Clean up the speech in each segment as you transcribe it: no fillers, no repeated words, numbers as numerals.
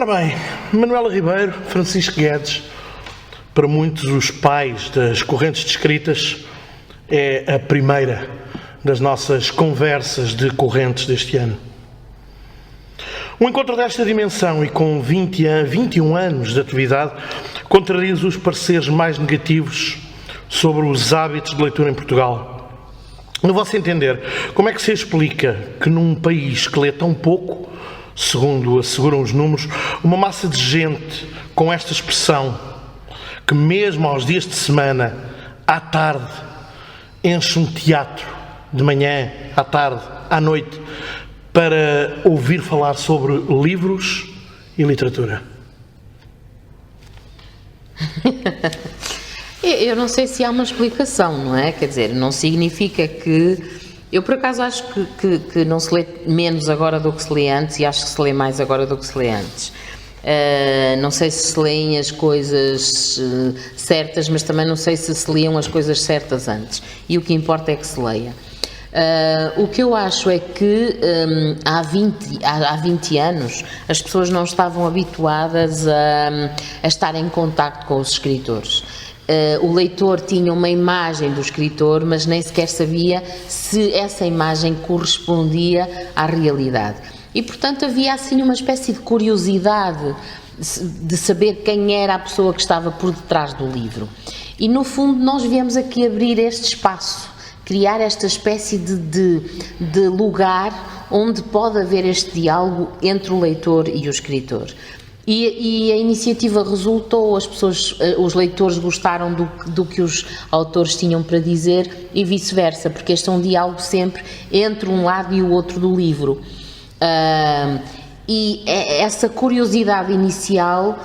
Ora bem, Manuela Ribeiro, Francisco Guedes, para muitos os pais das correntes descritas, é a primeira das nossas conversas de correntes deste ano. Um encontro desta dimensão e com 21 anos de atividade contradiz os pareceres mais negativos sobre os hábitos de leitura em Portugal. No vosso entender, como é que se explica que num país que lê tão pouco, segundo asseguram os números, uma massa de gente com esta expressão, que mesmo aos dias de semana, à tarde, enche um teatro, de manhã, à tarde, à noite, para ouvir falar sobre livros e literatura? Eu não sei se há uma explicação, não é? Quer dizer, não significa que... Eu, por acaso, acho que não se lê menos agora do que se lê antes e acho que se lê mais agora do que se lê antes. Não sei se leem as coisas certas, mas também não sei se liam as coisas certas antes. E o que importa é que se leia. O que eu acho é que há 20 anos as pessoas não estavam habituadas a estar em contacto com os escritores. O leitor tinha uma imagem do escritor, mas nem sequer sabia se essa imagem correspondia à realidade. E, portanto, havia assim uma espécie de curiosidade de saber quem era a pessoa que estava por detrás do livro. E, no fundo, nós viemos aqui abrir este espaço, criar esta espécie de lugar onde pode haver este diálogo entre o leitor e o escritor. E a iniciativa resultou, os leitores gostaram do que os autores tinham para dizer e vice-versa, porque este é um diálogo sempre entre um lado e o outro do livro. E essa curiosidade inicial,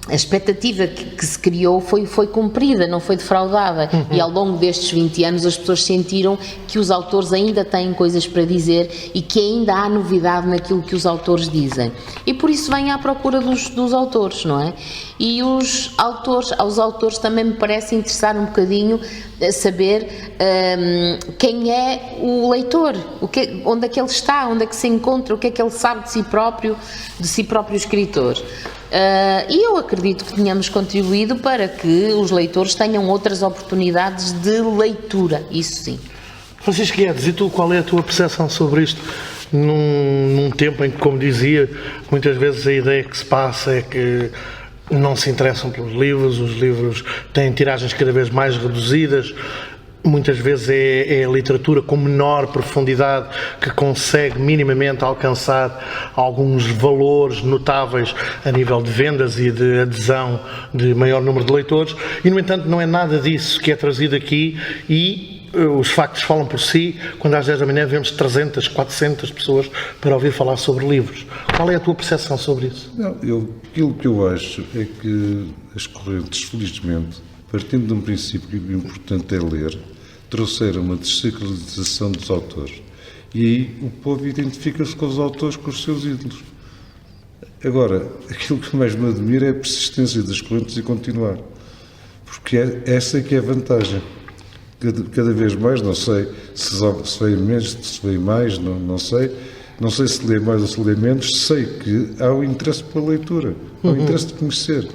a expectativa que se criou foi cumprida, não foi defraudada. E ao longo destes 20 anos as pessoas sentiram que os autores ainda têm coisas para dizer e que ainda há novidade naquilo que os autores dizem. E por isso vêm à procura dos autores, não é? E aos autores também me parece interessar um bocadinho saber quem é o leitor, onde é que ele está, onde é que se encontra, o que é que ele sabe de si próprio escritor. E eu acredito que tenhamos contribuído para que os leitores tenham outras oportunidades de leitura, isso sim. Francisco Guedes, e tu, qual é a tua percepção sobre isto? Num tempo em que, como dizia, muitas vezes a ideia que se passa é que não se interessam pelos livros, os livros têm tiragens cada vez mais reduzidas, muitas vezes é a literatura com menor profundidade que consegue minimamente alcançar alguns valores notáveis a nível de vendas e de adesão de maior número de leitores, e no entanto não é nada disso que é trazido aqui, e os factos falam por si. Quando às 10 da manhã vemos 300, 400 pessoas para ouvir falar sobre livros. Qual é a tua percepção sobre isso? Aquilo que eu acho é que as correntes, felizmente, partindo de um princípio que o importante é ler, trouxeram uma desacralização dos autores. E aí o povo identifica-se com os autores, com os seus ídolos. Agora, aquilo que mais me admira é a persistência das correntes e continuar. Porque essa é que é a vantagem. Cada vez mais, não sei se veio menos, se veio mais, não sei. Não sei se lê mais ou se lê menos. Sei que há o interesse pela leitura, há o interesse de conhecer.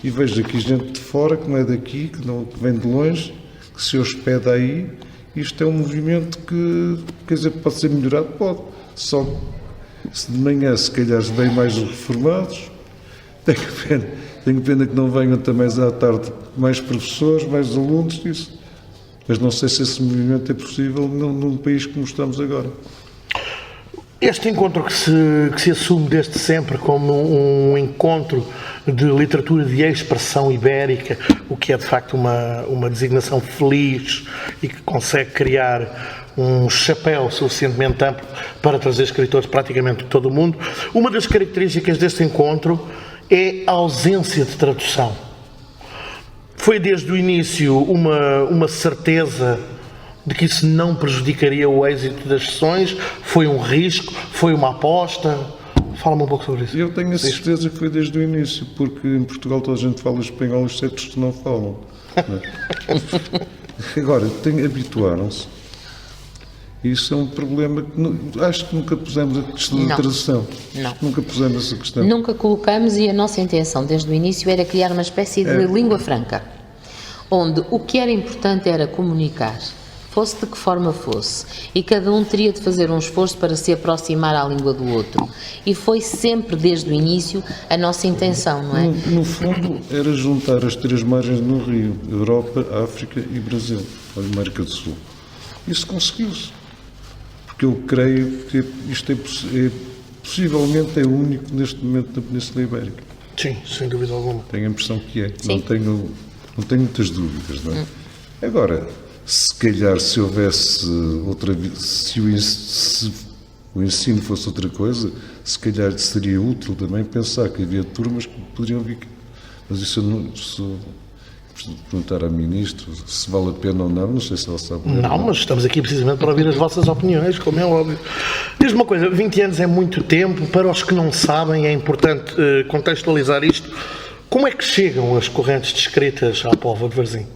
E vejo aqui gente de fora, que não é daqui, que vem de longe, que se hospeda aí. Isto é um movimento que, quer dizer, pode ser melhorado? Pode. Só se de manhã, se calhar, vêm mais os reformados, tenho pena que não venham também à tarde mais professores, mais alunos, isso. Mas não sei se esse movimento é possível num país como estamos agora. Este encontro que se assume desde sempre como um encontro de literatura de expressão ibérica, o que é de facto uma designação feliz e que consegue criar um chapéu suficientemente amplo para trazer escritores praticamente de todo o mundo. Uma das características deste encontro é a ausência de tradução. Foi desde o início uma certeza de que isso não prejudicaria o êxito das sessões? Foi um risco? Foi uma aposta? Fala-me um pouco sobre isso. Eu tenho a certeza que foi desde o início, porque em Portugal toda a gente fala espanhol e os certos não falam. Não é? Agora, habituaram-se. Isso é um problema que acho que nunca pusemos a questão da tradução. Não. Nunca pusemos essa questão. Nunca colocamos, e a nossa intenção desde o início era criar uma espécie de língua franca, onde o que era importante era comunicar, fosse de que forma fosse, e cada um teria de fazer um esforço para se aproximar à língua do outro. E foi sempre, desde o início, a nossa intenção, não é? No fundo, era juntar as três margens no Rio: Europa, África e Brasil, a América do Sul. Isso conseguiu-se. Porque eu creio que isto possivelmente é único neste momento na Península Ibérica. Sim, sem dúvida alguma. Tenho a impressão que é. Sim. Não tenho muitas dúvidas, não é? Agora, se calhar se houvesse se o ensino fosse outra coisa, se calhar seria útil também pensar que havia turmas que poderiam vir. Mas isso eu não... perguntar à Ministra se vale a pena ou não sei se ela sabe. Não, mas estamos aqui precisamente para ouvir as vossas opiniões, como é óbvio. Diz-me uma coisa, 20 anos é muito tempo, para os que não sabem é importante contextualizar isto. Como é que chegam as correntes descritas à Póvoa de Varzim?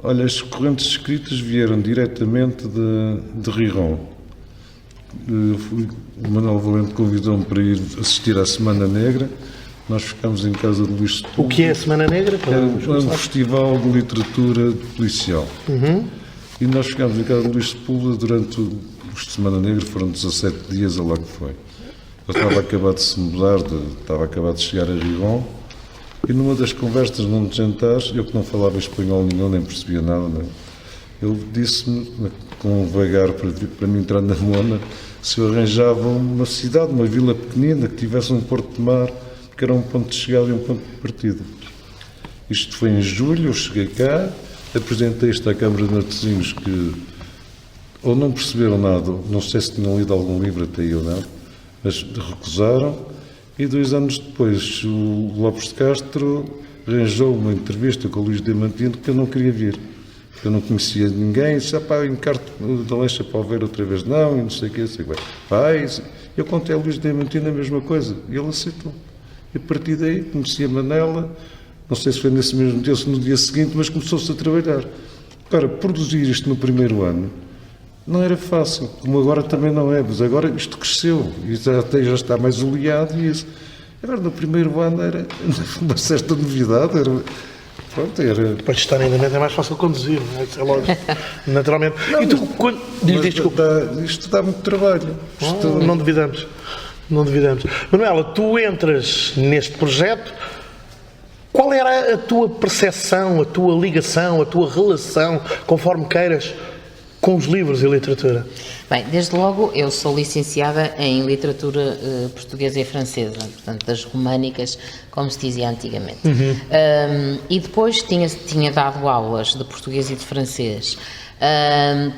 Olha, as correntes descritas vieram diretamente de Riron. O Manuel Valente convidou-me para ir assistir à Semana Negra. Nós ficámos em casa de Luís Sepúlveda. O que é a Semana Negra? É um festival de literatura policial. E nós ficámos em casa de Luís Sepúlveda durante os de Semana Negra, foram 17 dias, ou lá que foi. Eu estava acabado de se mudar, estava acabado de chegar a Riron, e numa das conversas, num jantar, eu que não falava espanhol nenhum, nem percebia nada, né? Ele disse-me, com um vagar para me entrar na Mona, se eu arranjava uma cidade, uma vila pequenina, que tivesse um porto de mar, que era um ponto de chegada e um ponto de partida. Isto foi em julho, eu cheguei cá, apresentei isto à Câmara de Matosinhos, que ou não perceberam nada, não sei se tinham lido algum livro até eu, não, mas recusaram, e 2 anos depois o Lopes de Castro arranjou uma entrevista com o Luís Diamantino que eu não queria vir. Eu não conhecia ninguém, disse, encarto da Leixa para o ver outra vez, não, e não sei o que, sei bem. Vai, eu contei ao Luís Diamantino a mesma coisa, e ele aceitou. E a partir daí conheci a Manela, não sei se foi nesse mesmo dia ou se no dia seguinte, mas começou-se a trabalhar. Agora, produzir isto no primeiro ano não era fácil, como agora também não é, mas agora isto cresceu e já está mais oleado e isso. Agora, no primeiro ano era uma certa novidade, era... Depois de estar ainda é mais fácil conduzir, não é? Isso é lógico, naturalmente. Não, e tu, isto dá muito trabalho. Não duvidamos. Não duvidamos. Manuela, tu entras neste projeto, qual era a tua percepção, a tua ligação, a tua relação, conforme queiras, com os livros e literatura? Bem, desde logo eu sou licenciada em literatura portuguesa e francesa, portanto das românicas, como se dizia antigamente. E depois tinha dado aulas de português e de francês.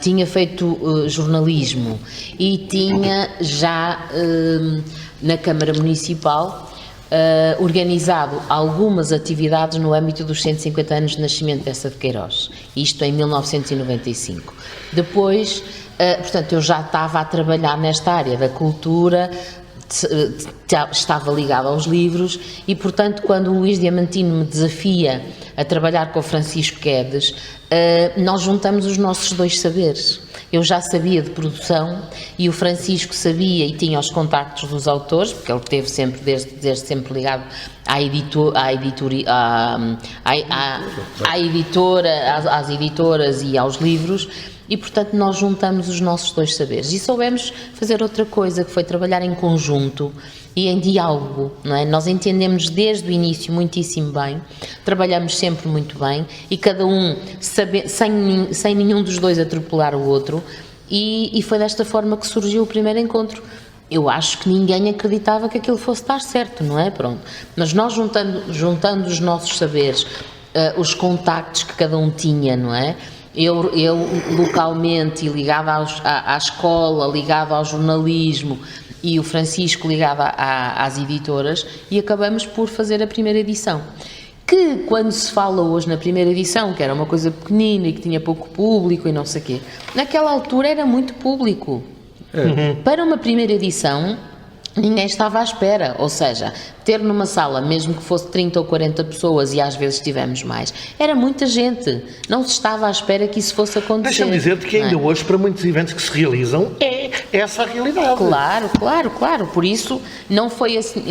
Tinha feito jornalismo e tinha já na Câmara Municipal organizado algumas atividades no âmbito dos 150 anos de nascimento dessa de Queiroz, isto em 1995. Depois, portanto, eu já estava a trabalhar nesta área da cultura, estava ligado aos livros e, portanto, quando o Luís Diamantino me desafia a trabalhar com o Francisco Guedes, nós juntamos os nossos 2 saberes. Eu já sabia de produção e o Francisco sabia e tinha os contactos dos autores, porque ele teve sempre, desde sempre ligado à editora, às editoras e aos livros, e portanto nós juntamos os nossos 2 saberes e soubemos fazer outra coisa, que foi trabalhar em conjunto e em diálogo, não é? Nós entendemos desde o início muitíssimo bem, trabalhamos sempre muito bem e cada um sem nenhum dos 2 atropelar o outro, e foi desta forma que surgiu o primeiro encontro. Eu acho que ninguém acreditava que aquilo fosse dar certo, não é? Pronto. Mas nós juntando os nossos saberes, os contactos que cada um tinha, não é? Eu localmente ligado à escola, ligado ao jornalismo, e o Francisco ligado às editoras, e acabamos por fazer a primeira edição. Que quando se fala hoje na primeira edição, que era uma coisa pequenina e que tinha pouco público e não sei o quê, naquela altura era muito público. Para uma primeira edição, ninguém estava à espera, ou seja, ter numa sala, mesmo que fosse 30 ou 40 pessoas, e às vezes tivemos mais, era muita gente. Não se estava à espera que isso fosse acontecer. Deixa-me dizer-te que ainda hoje, para muitos eventos que se realizam, é essa a realidade. Claro. Por isso, não foi assim.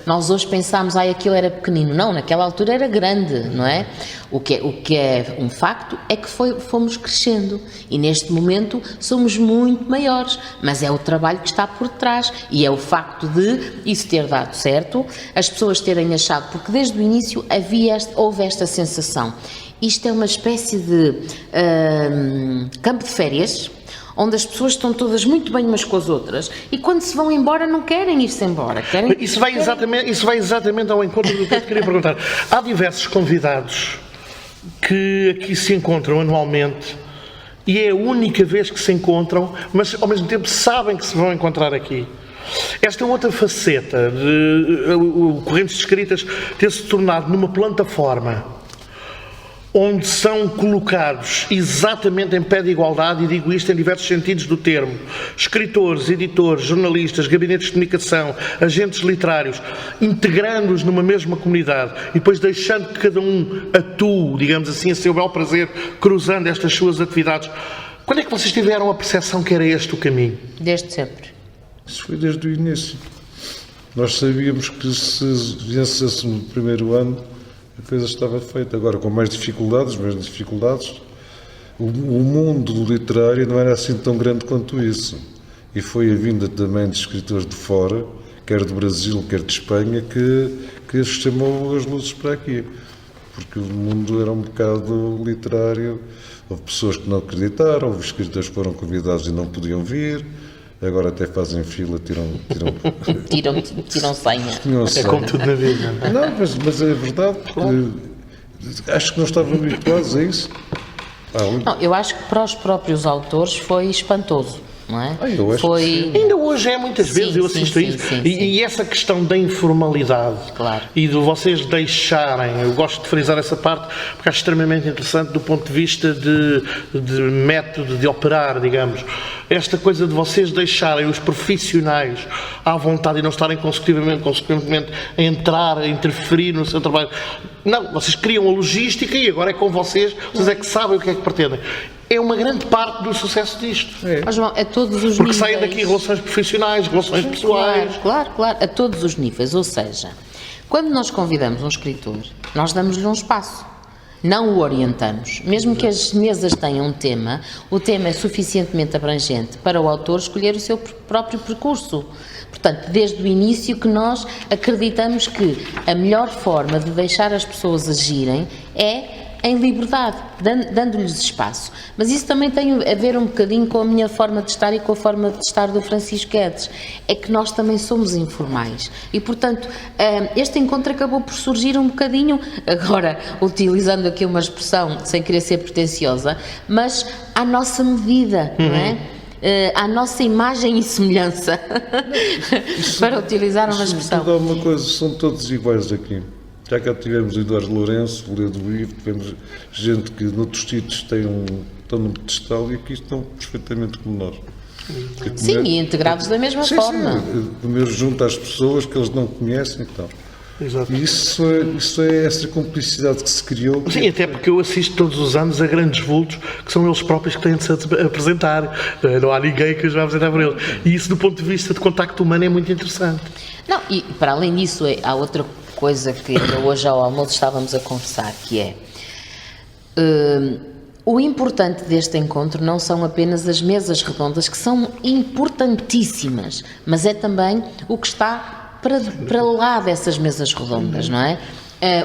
Nós hoje pensámos, aquilo era pequenino. Não, naquela altura era grande, não é? O que é um facto é que fomos crescendo. E neste momento somos muito maiores. Mas é o trabalho que está por trás. E é o facto de isso ter dado certo, as pessoas terem achado, porque desde o início houve esta sensação. Isto é uma espécie de campo de férias, onde as pessoas estão todas muito bem umas com as outras, e quando se vão embora não querem ir-se embora. Isso vai exatamente ao encontro do que eu te queria perguntar. Há diversos convidados que aqui se encontram anualmente, e é a única vez que se encontram, mas ao mesmo tempo sabem que se vão encontrar aqui. Esta outra faceta de o Correntes de Escritas ter-se tornado numa plataforma onde são colocados exatamente em pé de igualdade, e digo isto em diversos sentidos do termo, escritores, editores, jornalistas, gabinetes de comunicação, agentes literários, integrando-os numa mesma comunidade e depois deixando que cada um atue, digamos assim, a seu bel prazer, cruzando estas suas atividades. Quando é que vocês tiveram a percepção que era este o caminho? Desde sempre. Isso foi desde o início. Nós sabíamos que se vencesse no primeiro ano, a coisa estava feita. Agora, com mais dificuldades, o mundo literário não era assim tão grande quanto isso. E foi a vinda também de escritores de fora, quer do Brasil, quer de Espanha, que chamou as luzes para aqui. Porque o mundo era um bocado literário. Houve pessoas que não acreditaram, houve escritores que foram convidados e não podiam vir. Agora até fazem fila, tiram senha. É como tudo na vida. Não, mas é verdade, porque acho que não estavam habituados a isso. Não, eu acho que para os próprios autores foi espantoso, não é? Eu acho que ainda hoje muitas vezes eu assisto a isso. E essa questão da informalidade, claro, e de vocês deixarem, eu gosto de frisar essa parte porque acho extremamente interessante do ponto de vista de método de operar, digamos. Esta coisa de vocês deixarem os profissionais à vontade e não estarem consequentemente a entrar, a interferir no seu trabalho. Não, vocês criam a logística e agora é com vocês é que sabem o que é que pretendem. É uma grande parte do sucesso disto. Mas, João, a todos os níveis. Porque saem daqui relações profissionais, relações pessoais. Claro, a todos os níveis. Ou seja, quando nós convidamos um escritor, nós damos-lhe um espaço. Não o orientamos. Mesmo que as mesas tenham um tema, o tema é suficientemente abrangente para o autor escolher o seu próprio percurso. Portanto, desde o início que nós acreditamos que a melhor forma de deixar as pessoas agirem é em liberdade, dando-lhes espaço. Mas isso também tem a ver um bocadinho com a minha forma de estar e com a forma de estar do Francisco Guedes. É que nós também somos informais. E, portanto, este encontro acabou por surgir um bocadinho, agora, utilizando aqui uma expressão, sem querer ser pretenciosa, mas à nossa medida, não é? À nossa imagem e semelhança, para utilizar uma expressão. Tudo há uma coisa, são todos iguais aqui. Já cá tivemos o Eduardo Lourenço, o Leo do Ivo, tivemos gente que noutros sítios estão no pedestal e aqui estão perfeitamente como nós. Sim, e integrados da mesma forma. Sim, comer junto às pessoas que eles não conhecem e tal. Exato. E isso é essa cumplicidade que se criou. Sim, até porque eu assisto todos os anos a grandes vultos que são eles próprios que têm de se apresentar. Não há ninguém que os vai apresentar por eles. E isso, do ponto de vista de contacto humano, é muito interessante. Não, e para além disso, há outra coisa que ainda hoje ao almoço estávamos a conversar, que é o importante deste encontro não são apenas as mesas redondas, que são importantíssimas, mas é também o que está para lá dessas mesas redondas, não é?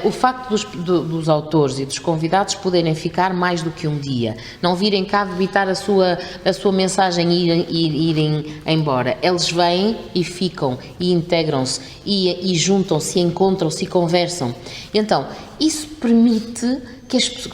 O facto dos autores e dos convidados poderem ficar mais do que um dia, não virem cá debitar a sua mensagem e irem embora. Eles vêm e ficam, e integram-se, e juntam-se, e encontram-se, e conversam. Então, isso permite,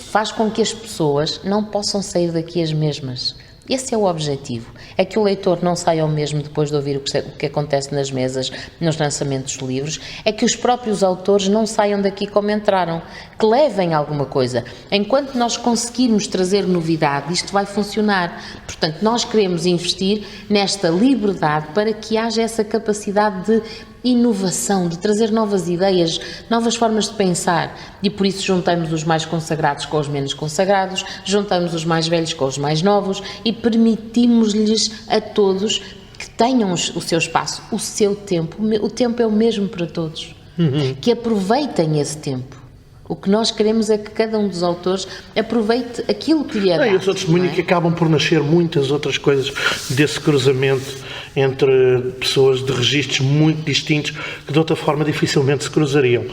faz com que as pessoas não possam sair daqui as mesmas. Esse é o objetivo, é que o leitor não saia o mesmo depois de ouvir o que acontece nas mesas, nos lançamentos de livros, é que os próprios autores não saiam daqui como entraram, que levem alguma coisa. Enquanto nós conseguirmos trazer novidade, isto vai funcionar. Portanto, nós queremos investir nesta liberdade para que haja essa capacidade de inovação, de trazer novas ideias, novas formas de pensar. E por isso juntamos os mais consagrados com os menos consagrados, juntamos os mais velhos com os mais novos e permitimos-lhes a todos que tenham o seu espaço, o seu tempo. O tempo é o mesmo para todos. Que aproveitem esse tempo. O que nós queremos é que cada um dos autores aproveite aquilo que lhe é dado. Eu sou testemunha que acabam por nascer muitas outras coisas desse cruzamento entre pessoas de registros muito distintos que de outra forma dificilmente se cruzariam.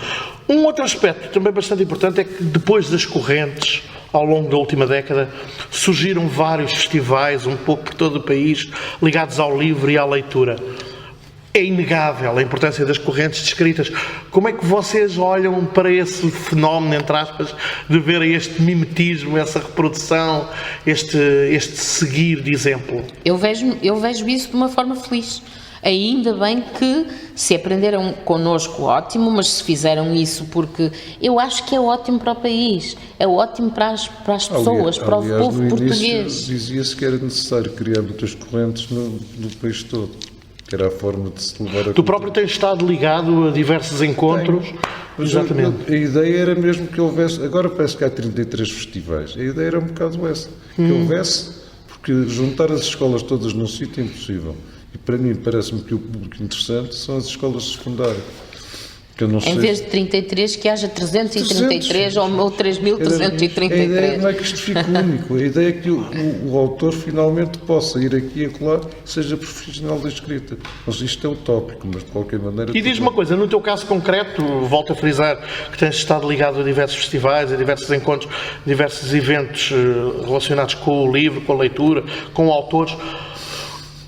Um outro aspecto também bastante importante é que depois das correntes, ao longo da última década, surgiram vários festivais, um pouco por todo o país, ligados ao livro e à leitura. É inegável a importância das correntes descritas. Como é que vocês olham para esse fenómeno, entre aspas, de ver este mimetismo, essa reprodução, este seguir de exemplo? Eu vejo isso de uma forma feliz. Ainda bem que se aprenderam connosco, ótimo, mas se fizeram isso porque eu acho que é ótimo para o país, é ótimo para as pessoas, para o povo português. Dizia-se que era necessário criar muitas correntes no país todo. Que era a forma de se levar a... Tu próprio tens estado ligado a diversos encontros. Mas exatamente. A ideia era mesmo que houvesse... Agora parece que há 33 festivais. A ideia era um bocado essa. Que houvesse, porque juntar as escolas todas num sítio é impossível. E para mim parece-me que o público interessante são as escolas secundárias. Que eu não sei... Em vez de 33, que haja 333 ou 3.333. A ideia não é que isto fique único. A ideia é que o autor finalmente possa ir aqui e acolá, seja profissional da escrita. Mas isto é utópico, mas de qualquer maneira... E diz-me uma coisa, no teu caso concreto, volto a frisar que tens estado ligado a diversos festivais, a diversos encontros, diversos eventos relacionados com o livro, com a leitura, com autores.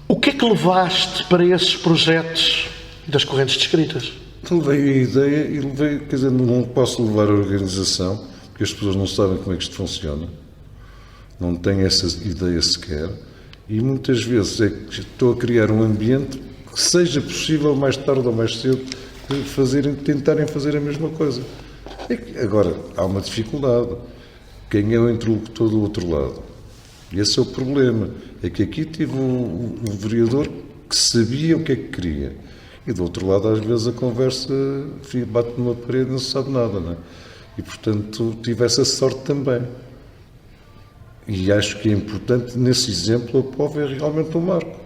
O que é que levaste para esses projetos das correntes descritas? Levei a ideia e levei, quer dizer, não posso levar a organização, porque as pessoas não sabem como é que isto funciona, não têm essa ideia sequer, e muitas vezes é que estou a criar um ambiente que seja possível, mais tarde ou mais cedo, tentarem fazer a mesma coisa. Agora, há uma dificuldade. Quem é o interlocutor do outro lado? E esse é o problema. É que aqui tive um vereador que sabia o que é que queria. E do outro lado, às vezes, a conversa bate numa parede e não se sabe nada, não é? E, portanto, tive essa sorte também. E acho que é importante, nesse exemplo, a POV é realmente um marco.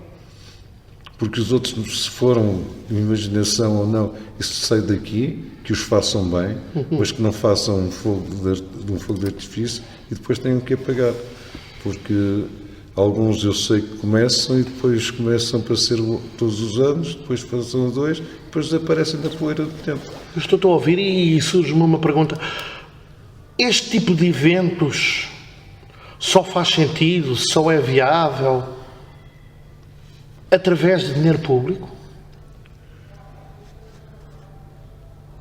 Porque os outros, se foram imaginação ou não, isso sai daqui, que os façam bem, mas que não façam um fogo de artifício e depois tenham que apagar. Porque... alguns eu sei que começam e depois começam para ser todos os anos, depois passam a 2, depois desaparecem na poeira do tempo. Eu estou a ouvir e surge-me uma pergunta. Este tipo de eventos só faz sentido, só é viável através de dinheiro público?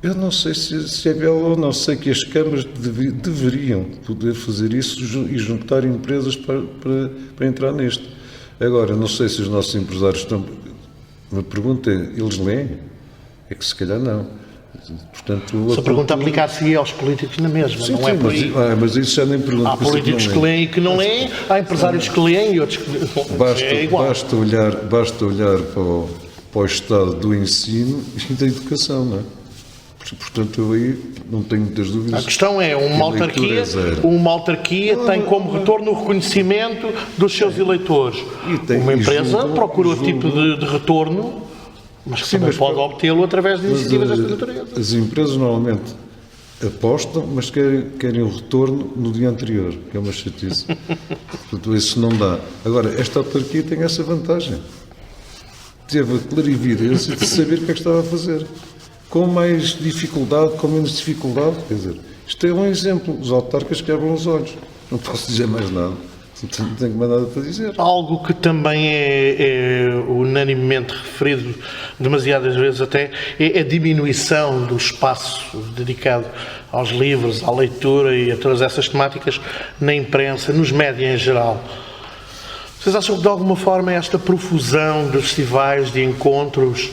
Eu não sei se é viável ou não. Sei que as câmaras deveriam poder fazer isso e juntar empresas para entrar nisto. Agora, não sei se os nossos empresários estão... Me pergunta, eles leem? É que se calhar não. Portanto, a pergunta aplicar-se aos políticos na mesma, sim, não é por aí. Mas isso já nem pergunto. Há políticos que leem e que não leem, há empresários que leem e outros que... É igual. Basta olhar para o estado do ensino e da educação, não é? Portanto, eu aí não tenho muitas dúvidas. A questão é, uma autarquia tem como retorno o reconhecimento dos seus eleitores. Uma empresa procura o tipo de retorno, mas que também pode obtê-lo através de iniciativas desta natureza. As empresas normalmente apostam, mas querem o retorno no dia anterior, que é uma chatice. Portanto, isso não dá. Agora, esta autarquia tem essa vantagem. Teve a clarividência de saber o que é que estava a fazer. Com mais dificuldade, com menos dificuldade, quer dizer, isto é um exemplo. Os autarcas quebram os olhos. Não posso dizer mais nada. Não tenho mais nada para dizer. Algo que também é unanimemente referido, demasiadas vezes até, é a diminuição do espaço dedicado aos livros, à leitura e a todas essas temáticas na imprensa, nos médias em geral. Vocês acham que de alguma forma esta profusão de festivais, de encontros,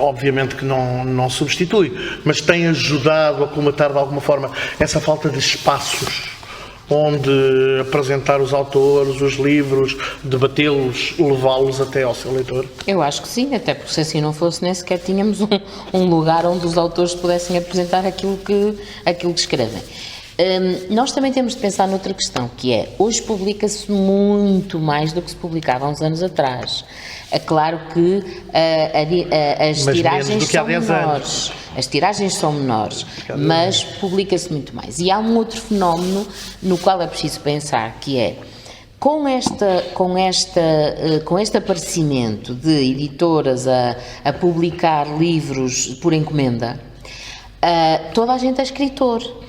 obviamente que não substitui, mas tem ajudado a colmatar de alguma forma essa falta de espaços onde apresentar os autores, os livros, debatê-los, levá-los até ao seu leitor? Eu acho que sim, até porque se assim não fosse, nem sequer tínhamos um lugar onde os autores pudessem apresentar aquilo que escrevem. Nós também temos de pensar noutra questão, que é, hoje publica-se muito mais do que se publicava há uns anos atrás. É claro que as tiragens são menores. As tiragens são menores, mas publica-se muito mais. E há um outro fenómeno no qual é preciso pensar, que é, com este aparecimento de editoras a publicar livros por encomenda, toda a gente é escritor.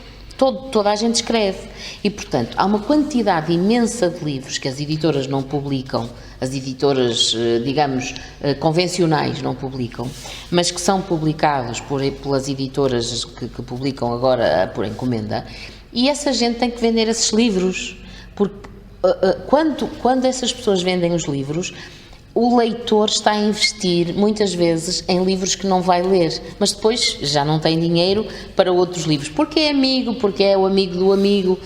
Toda a gente escreve e, portanto, há uma quantidade imensa de livros que as editoras não publicam, as editoras, digamos, convencionais não publicam, mas que são publicados pelas editoras que publicam agora por encomenda, e essa gente tem que vender esses livros, porque quando essas pessoas vendem os livros, o leitor está a investir, muitas vezes, em livros que não vai ler, mas depois já não tem dinheiro para outros livros, porque é amigo, porque é o amigo do amigo.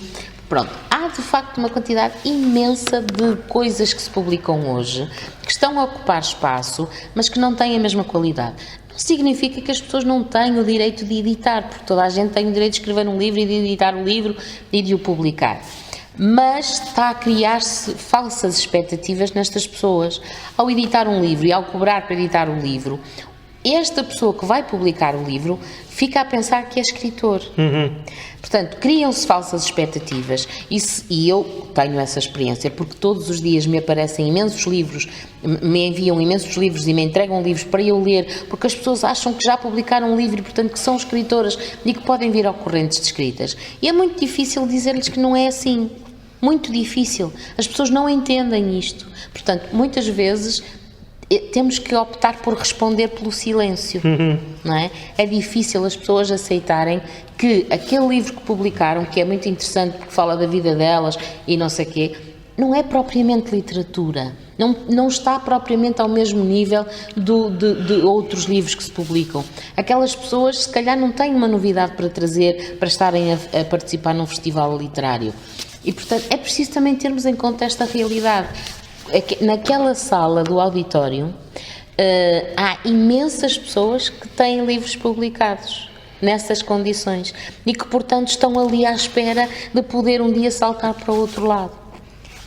Pronto, há de facto uma quantidade imensa de coisas que se publicam hoje, que estão a ocupar espaço, mas que não têm a mesma qualidade. Não significa que as pessoas não têm o direito de editar, porque toda a gente tem o direito de escrever um livro e de editar o livro e de o publicar. Mas está a criar-se falsas expectativas nestas pessoas. Ao editar um livro e ao cobrar para editar o livro, esta pessoa que vai publicar o livro fica a pensar que é escritor. Portanto, criam-se falsas expectativas e eu tenho essa experiência, porque todos os dias me aparecem imensos livros, me enviam imensos livros e me entregam livros para eu ler, porque as pessoas acham que já publicaram um livro e, portanto, que são escritoras e que podem vir ao correntes de escritas. E é muito difícil dizer-lhes que não é assim. Muito difícil. As pessoas não entendem isto. Portanto, muitas vezes temos que optar por responder pelo silêncio, não é? É difícil as pessoas aceitarem que aquele livro que publicaram, que é muito interessante porque fala da vida delas e não sei o quê, não é propriamente literatura, não está propriamente ao mesmo nível de outros livros que se publicam. Aquelas pessoas, se calhar, não têm uma novidade para trazer, para estarem a participar num festival literário. E, portanto, é preciso também termos em conta esta realidade. Naquela sala do auditório, há imensas pessoas que têm livros publicados nessas condições e que, portanto, estão ali à espera de poder um dia saltar para o outro lado.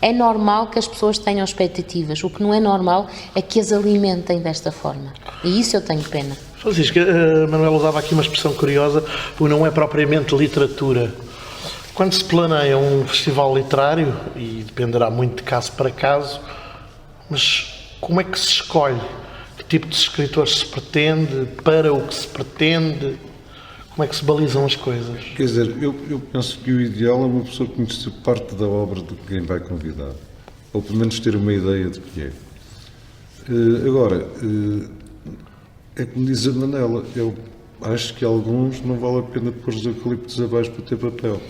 É normal que as pessoas tenham expectativas. O que não é normal é que as alimentem desta forma. E isso eu tenho pena. Francisco, a Manuela usava aqui uma expressão curiosa, o não é propriamente literatura. Quando se planeia um festival literário, e dependerá muito de caso para caso, mas como é que se escolhe? Que tipo de escritores se pretende? Para o que se pretende? Como é que se balizam as coisas? Quer dizer, eu penso que o ideal é uma pessoa conhecer parte da obra de quem vai convidar, ou pelo menos ter uma ideia de que é. Agora, é como diz a Manela, eu acho que alguns não vale a pena pôr os eucaliptos abaixo para ter papel.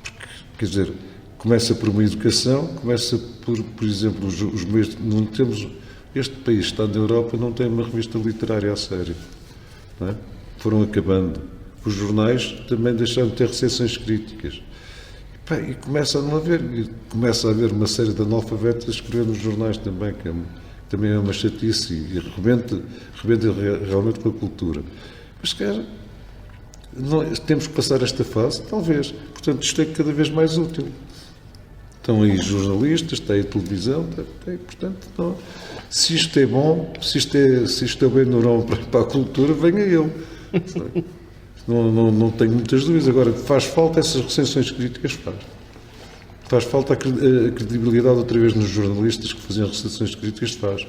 Porque, quer dizer, começa por uma educação, começa por exemplo, os meios. Não temos, este país está na Europa, não tem uma revista literária a sério. Não é? Foram acabando. Os jornais também deixaram de ter recensões críticas. E começa a não haver. Começa a haver uma série de analfabetos a escrever nos jornais também, que também é uma chatice e rebenta realmente com a cultura. Mas, cara, temos que passar esta fase? Talvez. Portanto, isto é cada vez mais útil. Estão aí jornalistas, está aí televisão, portanto, não. Se isto é bom, se isto é bem neurão para a cultura, venha ele. Não tenho muitas dúvidas. Agora, faz falta essas recensões críticas, faz falta a credibilidade outra vez nos jornalistas que faziam recensões críticas, faz.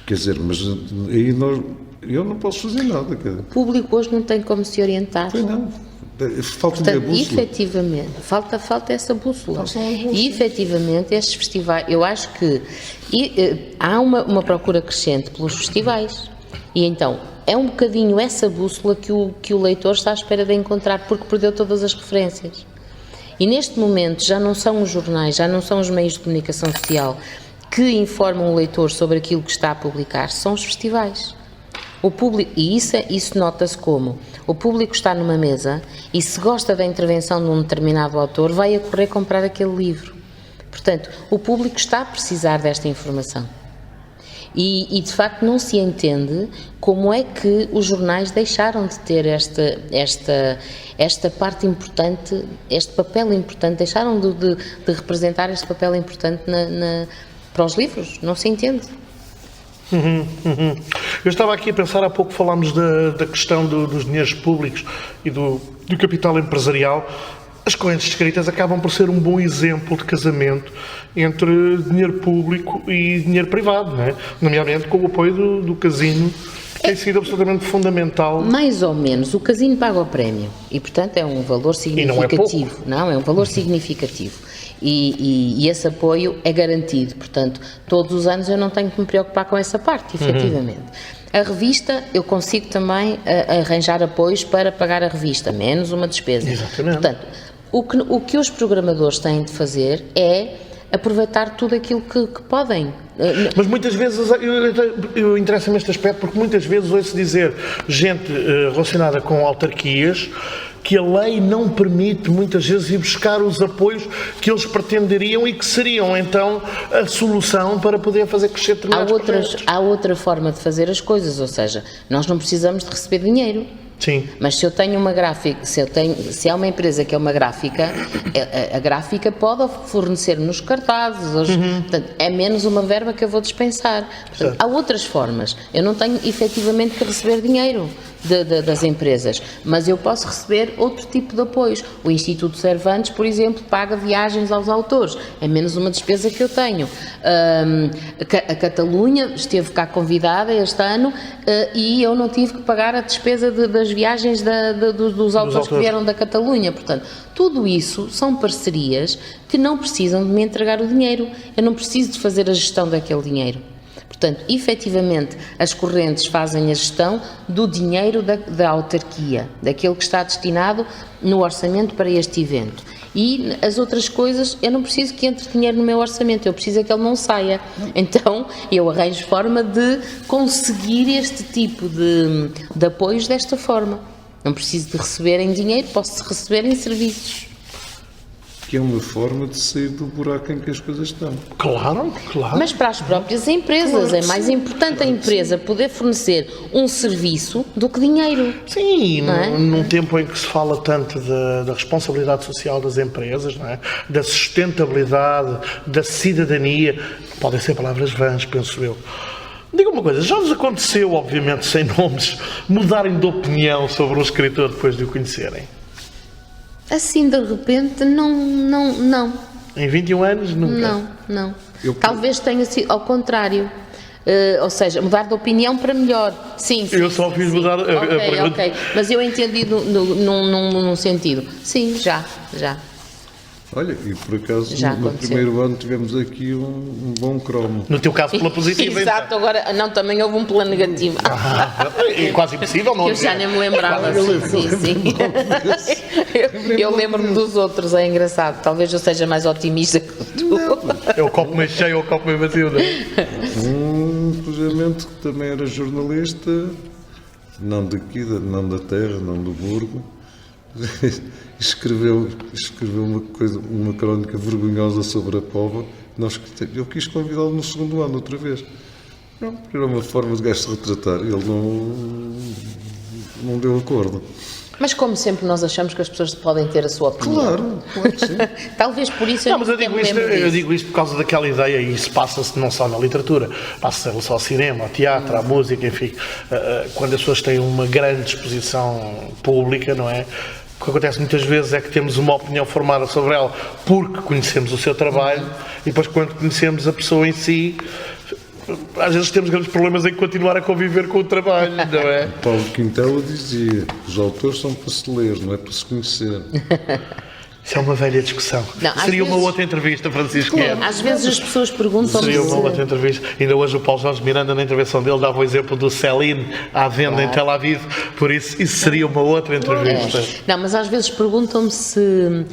Quer dizer, mas aí eu não posso fazer nada. O público hoje não tem como se orientar. Pois não. Falta Portanto, uma bússola. efetivamente, falta essa bússola. E efetivamente estes festivais, eu acho que há uma procura crescente pelos festivais. E então, é um bocadinho essa bússola que o leitor está à espera de encontrar, porque perdeu todas as referências. E neste momento já não são os jornais, já não são os meios de comunicação social que informam o leitor sobre aquilo que está a publicar, são os festivais. O público, e isso nota-se como o público está numa mesa e se gosta da intervenção de um determinado autor, vai a correr comprar aquele livro. Portanto, o público está a precisar desta informação. E de facto não se entende como é que os jornais deixaram de ter esta parte importante, este papel importante, deixaram de representar este papel importante para os livros. Não se entende. Eu estava aqui a pensar, há pouco falámos da questão dos dinheiros públicos e do capital empresarial. As correntes escritas acabam por ser um bom exemplo de casamento entre dinheiro público e dinheiro privado, não é? Nomeadamente com o apoio do Casino, que tem sido absolutamente fundamental. Mais ou menos. O Casino paga o prémio e, portanto, é um valor significativo. Não é um valor significativo. E esse apoio é garantido. Portanto, todos os anos eu não tenho que me preocupar com essa parte, efetivamente. A revista, eu consigo também arranjar apoios para pagar a revista, menos uma despesa. Exatamente. Portanto, o que os programadores têm de fazer é aproveitar tudo aquilo que podem. Mas muitas vezes, eu interessa-me este aspecto, porque muitas vezes ouço dizer gente relacionada com autarquias que a lei não permite muitas vezes ir buscar os apoios que eles pretenderiam e que seriam então a solução para poder fazer crescer determinados projetos. Há outra forma de fazer as coisas, ou seja, nós não precisamos de receber dinheiro. Sim. Mas se eu tenho uma gráfica, se há uma empresa que é uma gráfica, a gráfica pode fornecer-nos cartazes, portanto, é menos uma verba que eu vou dispensar. Portanto, há outras formas. Eu não tenho efetivamente que receber dinheiro das empresas, mas eu posso receber outro tipo de apoios. O Instituto Cervantes, por exemplo, paga viagens aos autores, é menos uma despesa que eu tenho. A Catalunha esteve cá convidada este ano e eu não tive que pagar a despesa das viagens dos autores que vieram da Catalunha. Portanto, tudo isso são parcerias que não precisam de me entregar o dinheiro. Eu não preciso de fazer a gestão daquele dinheiro. Portanto, efetivamente, as correntes fazem a gestão do dinheiro da autarquia, daquele que está destinado no orçamento para este evento. E as outras coisas, eu não preciso que entre dinheiro no meu orçamento, eu preciso é que ele não saia. Então, eu arranjo forma de conseguir este tipo de apoios desta forma. Não preciso de receber em dinheiro, posso receber em serviços. Que é uma forma de sair do buraco em que as coisas estão. Claro. Mas para as próprias empresas, é mais importante a empresa poder fornecer um serviço do que dinheiro. Sim, num tempo em que se fala tanto da responsabilidade social das empresas, não é? Da sustentabilidade, da cidadania, podem ser palavras vãs, penso eu. Diga uma coisa, já vos aconteceu, obviamente sem nomes, mudarem de opinião sobre um escritor depois de o conhecerem? Assim, de repente, não. Em 21 anos, nunca? Não. Talvez tenha sido ao contrário. Ou seja, mudar de opinião para melhor. Sim. Eu só fiz mudar a pergunta. Ok. Mas eu entendi num sentido. Sim, já. Olha, e por acaso no primeiro ano tivemos aqui um bom cromo. No teu caso pela positiva. Exato, então. agora não, também houve um plano negativo. É quase impossível, não? Eu já nem me lembrava. Sim. Eu lembro-me dos outros, é engraçado. Talvez eu seja mais otimista que tu. É o copo meio cheio ou o copo meio vazio, não é? Precisamente que também era jornalista, não daqui, não da terra, não do Burgo. Escreveu uma crónica vergonhosa sobre a Póvoa. Eu quis convidá-lo no segundo ano outra vez. Não, era uma forma de gajo se retratar. Ele não deu acordo. Mas como sempre nós achamos que as pessoas podem ter a sua opinião. Claro que sim. Talvez por isso não, mas eu digo isto por causa daquela ideia, e isso passa-se não só na literatura, passa-se em relação ao cinema, ao teatro, à música, enfim. Quando as pessoas têm uma grande exposição pública, não é? O que acontece muitas vezes é que temos uma opinião formada sobre ela porque conhecemos o seu trabalho e depois quando conhecemos a pessoa em si, às vezes temos grandes problemas em continuar a conviver com o trabalho, não é? Paulo Quintela dizia, os autores são para se ler, não é para se conhecer. Isso é uma velha discussão. Não, seria uma outra entrevista, Francisco Guedes. Às vezes as pessoas perguntam-me. Seria uma outra entrevista. Ainda hoje o Paulo Jorge Miranda, na intervenção dele, dava o exemplo do Celine à venda em Tel Aviv. Por isso seria uma outra entrevista. Não, mas às vezes perguntam-me se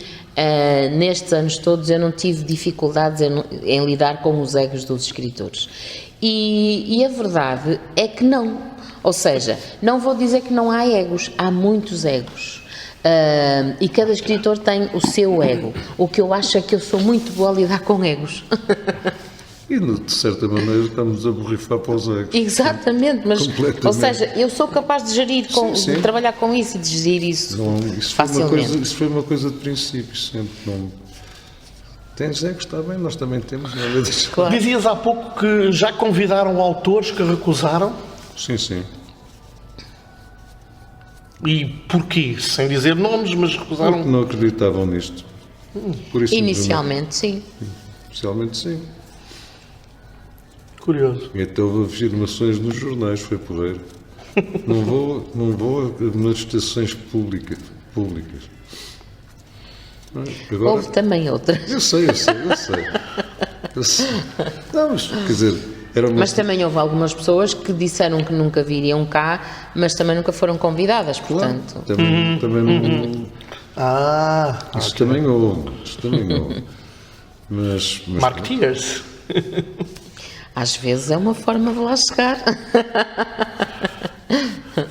nestes anos todos eu não tive dificuldades em lidar com os egos dos escritores. E a verdade é que não. Ou seja, não vou dizer que não há egos, há muitos egos. E cada escritor tem o seu ego. O que eu acho é que eu sou muito boa a lidar com egos. E, de certa maneira, estamos a borrifar para os egos. Exatamente, mas, ou seja, eu sou capaz de gerir, Sim. de trabalhar com isso e de gerir isso facilmente. Isso foi uma coisa de princípio, sempre. Não... Tens egos, está bem, nós também temos. Não é? Claro. Dizias há pouco que já convidaram autores que recusaram. Sim, sim. E porquê? Sem dizer nomes, mas recusaram. Porque não acreditavam nisto. Por isso, Inicialmente, sim. Inicialmente, sim. Curioso. E até houve afirmações nos jornais, foi porreiro. Não vou a manifestações públicas. Agora, Houve também outras. eu sei. Não, mas, quer dizer, era uma... Mas também houve algumas pessoas que disseram que nunca viriam cá, mas também nunca foram convidadas, portanto. Claro, também não... Isso ok. também houve. Mas Marketeers. Às vezes é uma forma de lá chegar.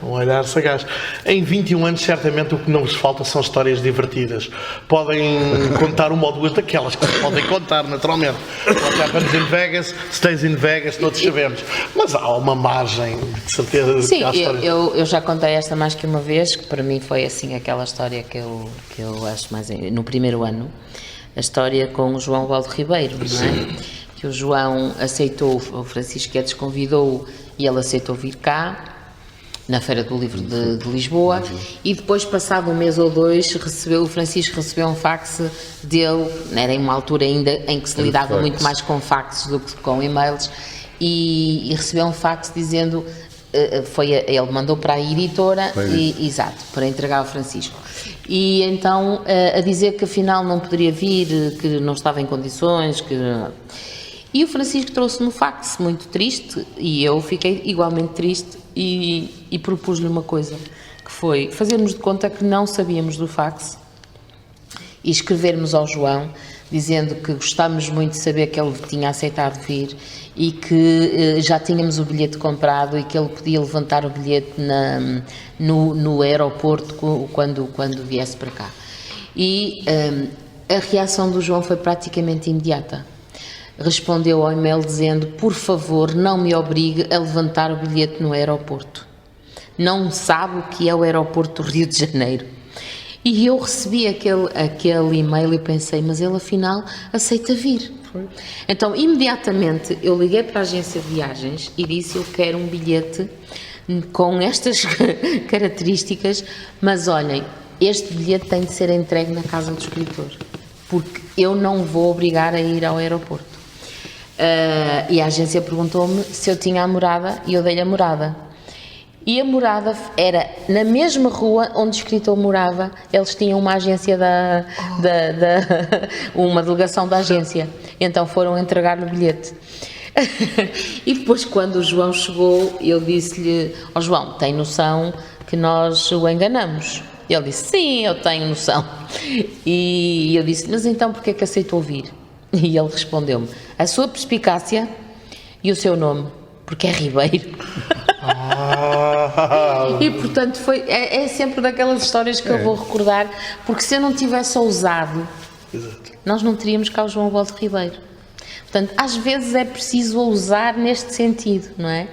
Um olhar sagaz. Em 21 anos, certamente, o que não vos falta são histórias divertidas. Podem contar uma ou duas daquelas que se podem contar, naturalmente. What happens in Vegas, stays in Vegas, todos sabemos. Mas há uma margem, de certeza, Sim, que há histórias. eu já contei esta mais que uma vez, que para mim foi assim aquela história que eu acho mais... No primeiro ano, a história com o João Valdo Ribeiro, não é? Que o João aceitou, o Francisco Guedes convidou-o e ele aceitou vir cá, na Feira do Livro de Lisboa, e depois, passado um mês ou dois, o Francisco recebeu um fax dele, era em uma altura ainda em que se lidava muito mais com faxes do que com e-mails, e recebeu um fax dizendo, ele mandou para a editora, exato, para entregar ao Francisco. E então, a dizer que afinal não poderia vir, que não estava em condições, E o Francisco trouxe-me um fax muito triste, e eu fiquei igualmente triste, e propus-lhe uma coisa, que foi fazermos de conta que não sabíamos do fax e escrevermos ao João, dizendo que gostávamos muito de saber que ele tinha aceitado vir e que já tínhamos o bilhete comprado e que ele podia levantar o bilhete no aeroporto quando viesse para cá. E a reação do João foi praticamente imediata. Respondeu ao e-mail dizendo: por favor, não me obrigue a levantar o bilhete no aeroporto. Não sabe o que é o aeroporto do Rio de Janeiro. E eu recebi aquele e-mail e pensei, mas ele afinal aceita vir. Foi. Então, imediatamente, eu liguei para a agência de viagens e disse: eu quero um bilhete com estas características, mas olhem, este bilhete tem de ser entregue na casa do escritor, porque eu não vou obrigar a ir ao aeroporto. E a agência perguntou-me se eu tinha a morada e eu dei-lhe a morada. E a morada era na mesma rua onde o escritor morava. Eles tinham uma agência uma delegação da agência. Então foram entregar-lhe o bilhete. E depois, quando o João chegou, eu disse-lhe: ó João, tem noção que nós o enganamos? Ele disse: sim, eu tenho noção. E eu disse: mas então porquê é que aceitou vir? E ele respondeu-me: a sua perspicácia e o seu nome, porque é Ribeiro. E portanto é sempre daquelas histórias que eu vou recordar, porque se eu não tivesse ousado, nós não teríamos cá o João Valdo Ribeiro. Portanto, às vezes é preciso ousar neste sentido, não é?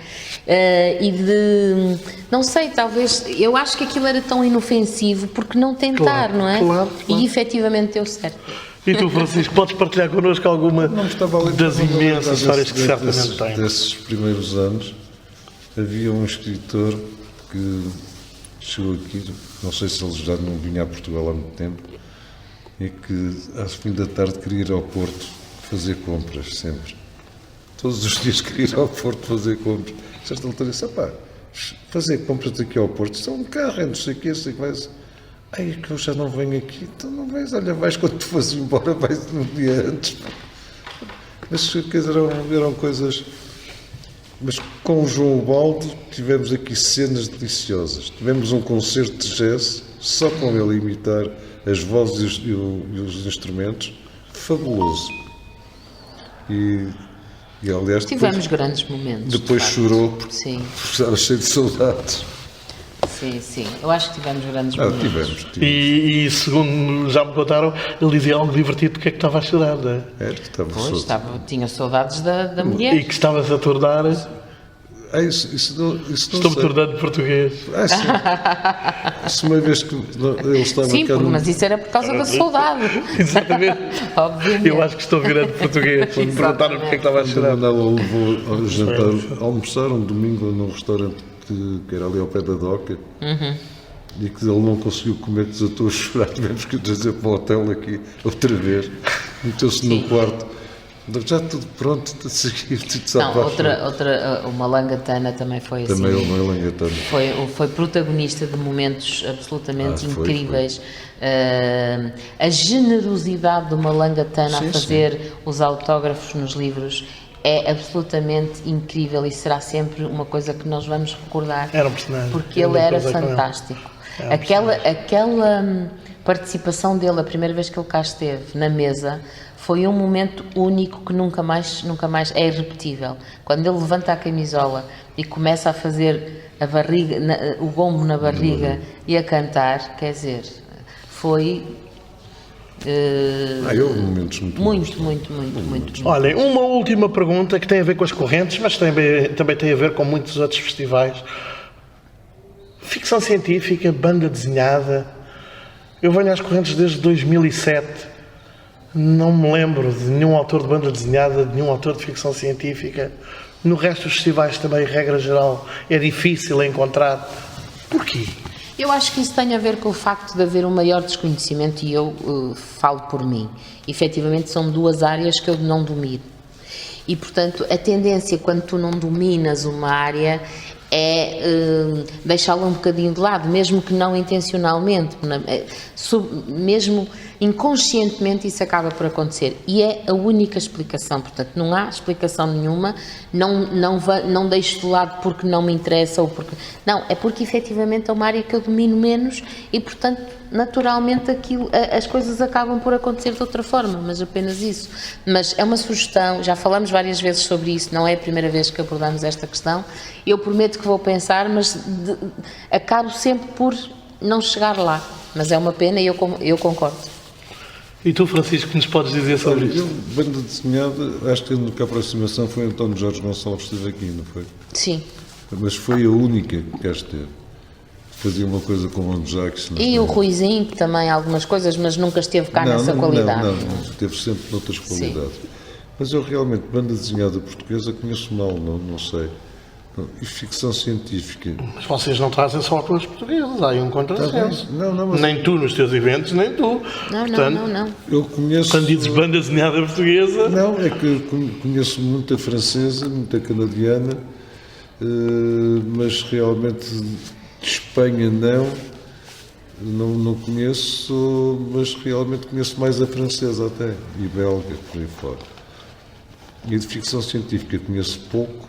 Não sei, talvez, eu acho que aquilo era tão inofensivo, porque não tentar, claro, não é? Claro. E efetivamente deu certo. E tu, Francisco, podes partilhar connosco alguma das imensas histórias que certamente tens? Desses primeiros anos, havia um escritor que chegou aqui, não sei se ele já não vinha a Portugal há muito tempo, e que, ao fim da tarde, queria ir ao Porto fazer compras, sempre. Todos os dias queria ir ao Porto fazer compras. A certa altura disse: fazer compras aqui ao Porto, isso é um carro, é não sei o que, sei que vais... Ai, que eu já não venho aqui, então não vais, olha, vais quando te fores embora, vais um dia antes. Mas, quer dizer, eram coisas... Mas com o João Valdo tivemos aqui cenas deliciosas. Tivemos um concerto de jazz, só com ele imitar as vozes e os instrumentos, fabuloso. E E, aliás, Tivemos grandes momentos. depois de facto. chorou porque Sim, estava cheio de saudades. sim. Eu acho que tivemos grandes momentos. Tivemos. E segundo já me contaram, ele dizia algo divertido porque é que estava a chorar, não é? Era que estava Pois, solto. tinha saudades da E mulher. que estavas a tornar. Isso não Estou-me sei. tornando português. Sim. Isso uma vez que ele estava Sim, cá no... mas isso era por causa da saudade. Exatamente. Obviamente. Eu acho que estou virando português. Quando me perguntaram porque é que estava a chorar. Quando ela o levou ao jantar, almoçar um domingo num restaurante que era ali ao pé da Doca, e que ele não conseguiu comer, desatou a chorar, tivemos que dizer para o hotel aqui outra vez, meteu-se no quarto, já tudo pronto, tudo Não, o Malangatana também foi assim. também ele não é langatano. Foi protagonista de momentos absolutamente Foi. incríveis. A generosidade do Malangatana a Sim, fazer os autógrafos nos livros é absolutamente incrível e será sempre uma coisa que nós vamos recordar. Era um personagem. Porque Era ele uma era coisa com ele. fantástico. Era um Aquela participação dele, a primeira vez que ele cá esteve na mesa, foi um momento único que nunca mais é irrepetível. Quando ele levanta a camisola e começa a fazer a barriga, o gombo na barriga e a cantar, quer dizer, foi Houve momentos muito muito. Olhem, uma última pergunta que tem a ver com as correntes, mas também tem a ver com muitos outros festivais. Ficção científica, banda desenhada. Eu venho às correntes desde 2007. Não me lembro de nenhum autor de banda desenhada, de nenhum autor de ficção científica. No resto dos festivais também, regra geral, é difícil encontrar. Porquê? Eu acho que isso tem a ver com o facto de haver um maior desconhecimento e eu falo por mim. Efetivamente são duas áreas que eu não domino. E, portanto, a tendência quando tu não dominas uma área é deixá-la um bocadinho de lado, mesmo que não intencionalmente, mesmo inconscientemente isso acaba por acontecer. E é a única explicação, portanto, não há explicação nenhuma, não deixo de lado porque não me interessa ou porque... Não, é porque efetivamente é uma área que eu domino menos e, portanto, naturalmente as coisas acabam por acontecer de outra forma, mas apenas isso. Mas é uma sugestão, já falamos várias vezes sobre isso, não é a primeira vez que abordamos esta questão. Eu prometo que vou pensar, mas acabo sempre por não chegar lá. Mas é uma pena e eu concordo. E tu, Francisco, que nos podes dizer sobre Olha, isso? banda desenhada, acho que a aproximação foi António Jorge Gonçalves que esteve aqui, não foi? Sim. Mas foi a única que cá esteve. Fazia uma coisa com o Jacques. E o Ruizinho, que também algumas coisas, mas nunca esteve cá nessa qualidade. Não, esteve sempre noutras qualidades. Mas eu realmente, banda desenhada portuguesa, conheço mal, não sei. E ficção científica. Mas vocês não trazem só autores portugueses, há aí um contrassenso. Não, mas Nem tu nos teus eventos, nem tu. Não. eu conheço. Quando dizes banda desenhada portuguesa. Não, é que conheço muita francesa, muita canadiana, mas realmente de Espanha não conheço, mas realmente conheço mais a francesa até, e belga, por aí fora. E de ficção científica conheço pouco,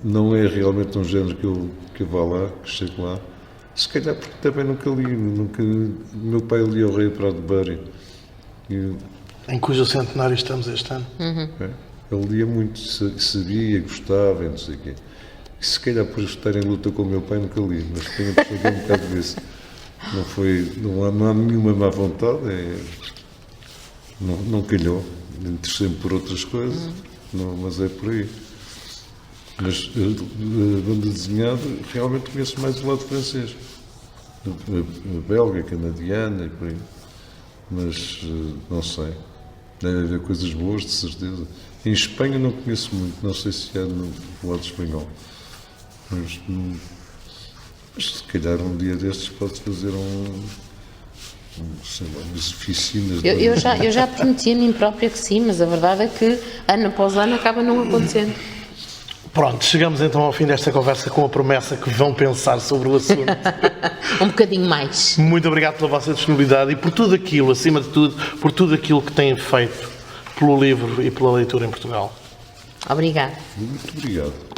não é realmente um género que eu vá lá, que chego lá. Se calhar porque também nunca li, meu pai lia o Rei Bradbury. Em cujo centenário estamos este ano. Ele lia muito, sabia, gostava, e não sei o quê. E se calhar por estar em luta com o meu pai nunca li, mas tenho a perceber um bocado disso. Não há nenhuma má vontade, não calhou. Interessei-me por outras coisas, mas é por aí. Mas a banda desenhada, realmente conheço mais o lado francês. A belga, canadiana e por aí. Mas não sei. Deve haver coisas boas, de certeza. Em Espanha não conheço muito, não sei se há no lado espanhol. Mas se calhar um dia destes pode fazer sei lá, umas oficinas. Eu já prometi a mim própria que sim, mas a verdade é que ano após ano acaba não acontecendo. Pronto, chegamos então ao fim desta conversa com a promessa que vão pensar sobre o assunto. Um bocadinho mais. Muito obrigado pela vossa disponibilidade e por tudo aquilo, acima de tudo, por tudo aquilo que têm feito pelo livro e pela leitura em Portugal. Obrigada. Muito obrigado.